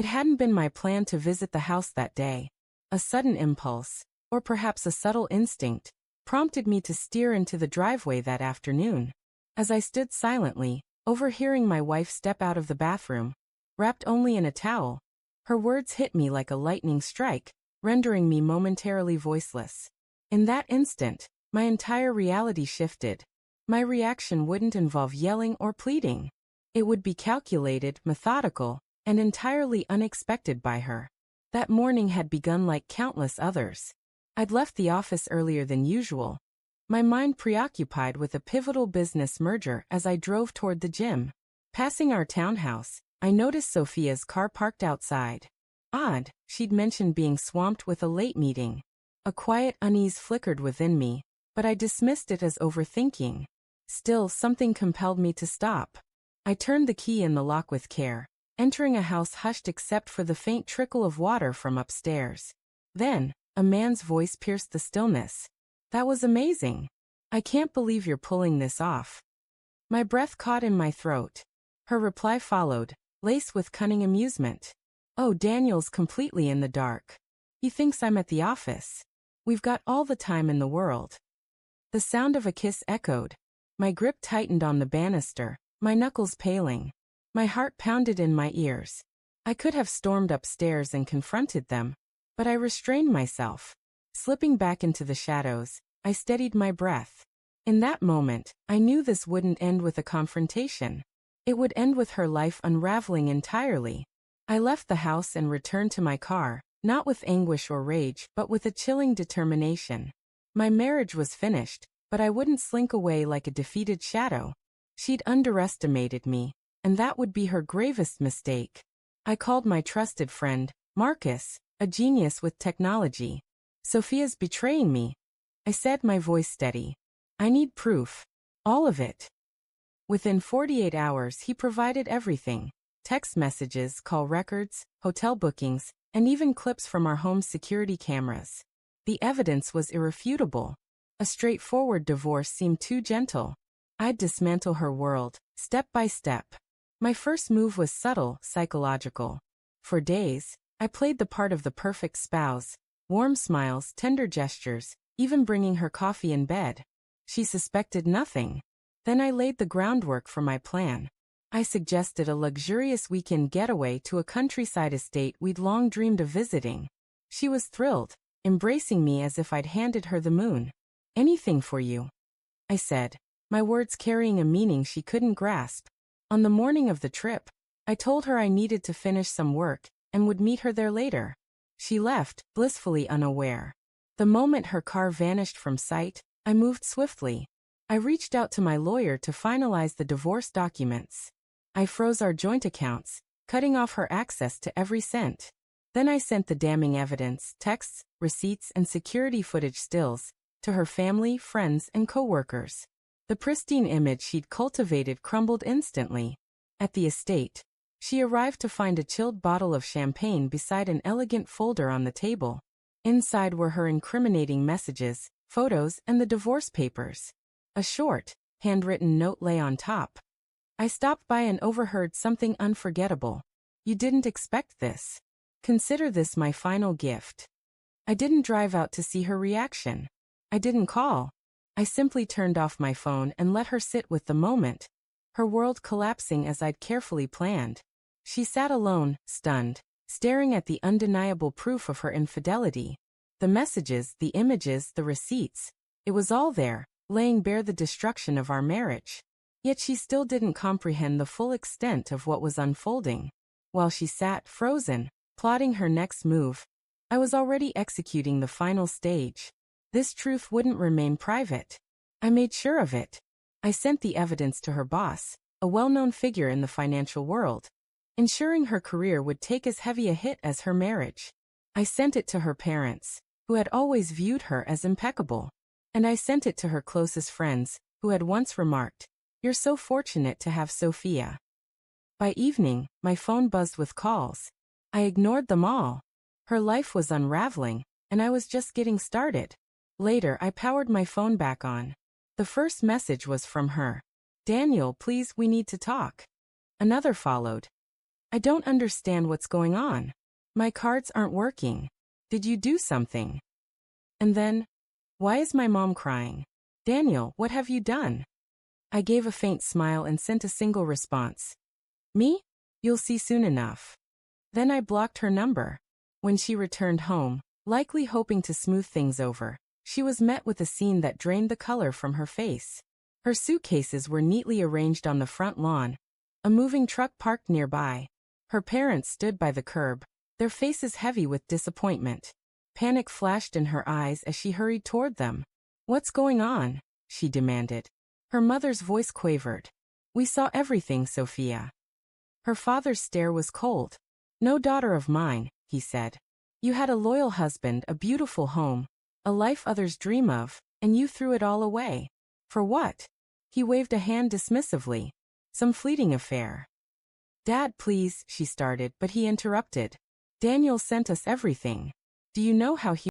It hadn't been my plan to visit the house that day. A sudden impulse, or perhaps a subtle instinct, prompted me to steer into the driveway that afternoon. As I stood silently, overhearing my wife step out of the bathroom, wrapped only in a towel, her words hit me like a lightning strike, rendering me momentarily voiceless. In that instant, my entire reality shifted. My reaction wouldn't involve yelling or pleading. It would be calculated, methodical, and entirely unexpected by her. That morning had begun like countless others. I'd left the office earlier than usual, my mind preoccupied with a pivotal business merger as I drove toward the gym. Passing our townhouse, I noticed Sophia's car parked outside. Odd, she'd mentioned being swamped with a late meeting. A quiet unease flickered within me, but I dismissed it as overthinking. Still, something compelled me to stop. I turned the key in the lock with care, entering a house hushed except for the faint trickle of water from upstairs. Then, a man's voice pierced the stillness. "That was amazing. I can't believe you're pulling this off." My breath caught in my throat. Her reply followed, laced with cunning amusement. "Oh, Daniel's completely in the dark. He thinks I'm at the office. We've got all the time in the world." The sound of a kiss echoed. My grip tightened on the banister, my knuckles paling. My heart pounded in my ears. I could have stormed upstairs and confronted them, but I restrained myself. Slipping back into the shadows, I steadied my breath. In that moment, I knew this wouldn't end with a confrontation. It would end with her life unraveling entirely. I left the house and returned to my car, not with anguish or rage, but with a chilling determination. My marriage was finished, but I wouldn't slink away like a defeated shadow. She'd underestimated me, and that would be her gravest mistake. I called my trusted friend, Marcus, a genius with technology. "Sophia's betraying me," I said, my voice steady. "I need proof. All of it." Within 48 hours he provided everything. Text messages, call records, hotel bookings, and even clips from our home's security cameras. The evidence was irrefutable. A straightforward divorce seemed too gentle. I'd dismantle her world, step by step. My first move was subtle, psychological. For days, I played the part of the perfect spouse. Warm smiles, tender gestures, even bringing her coffee in bed. She suspected nothing. Then I laid the groundwork for my plan. I suggested a luxurious weekend getaway to a countryside estate we'd long dreamed of visiting. She was thrilled, embracing me as if I'd handed her the moon. "Anything for you," I said, my words carrying a meaning she couldn't grasp. On the morning of the trip, I told her I needed to finish some work and would meet her there later. She left, blissfully unaware. The moment her car vanished from sight, I moved swiftly. I reached out to my lawyer to finalize the divorce documents. I froze our joint accounts, cutting off her access to every cent. Then I sent the damning evidence, texts, receipts, and security footage stills, to her family, friends, and coworkers. The pristine image she'd cultivated crumbled instantly. At the estate, she arrived to find a chilled bottle of champagne beside an elegant folder on the table. Inside were her incriminating messages, photos, and the divorce papers. A short, handwritten note lay on top. "I stopped by and overheard something unforgettable. You didn't expect this. Consider this my final gift." I didn't drive out to see her reaction. I didn't call. I simply turned off my phone and let her sit with the moment, her world collapsing as I'd carefully planned. She sat alone, stunned, staring at the undeniable proof of her infidelity. The messages, the images, the receipts. It was all there, laying bare the destruction of our marriage. Yet she still didn't comprehend the full extent of what was unfolding. While she sat, frozen, plotting her next move, I was already executing the final stage. This truth wouldn't remain private. I made sure of it. I sent the evidence to her boss, a well-known figure in the financial world, ensuring her career would take as heavy a hit as her marriage. I sent it to her parents, who had always viewed her as impeccable. And I sent it to her closest friends, who had once remarked, "You're so fortunate to have Sophia." By evening, my phone buzzed with calls. I ignored them all. Her life was unraveling, and I was just getting started. Later, I powered my phone back on. The first message was from her. "Daniel, please, we need to talk." Another followed. I don't understand what's going on. My cards aren't working. Did you do something? And then, why is my mom crying? Daniel, what have you done? I gave a faint smile and sent a single response. Me? You'll see soon enough. Then I blocked her number. When she returned home, likely hoping to smooth things over, she was met with a scene that drained the color from her face. Her suitcases were neatly arranged on the front lawn. A moving truck parked nearby. Her parents stood by the curb, their faces heavy with disappointment. Panic flashed in her eyes as she hurried toward them. What's going on? She demanded. Her mother's voice quavered. We saw everything, Sophia. Her father's stare was cold. No daughter of mine, he said. You had a loyal husband, a beautiful home, a life others dream of, and you threw it all away. For what? He waved a hand dismissively. Some fleeting affair. Dad, please, she started, but he interrupted. Daniel sent us everything. Do you know how he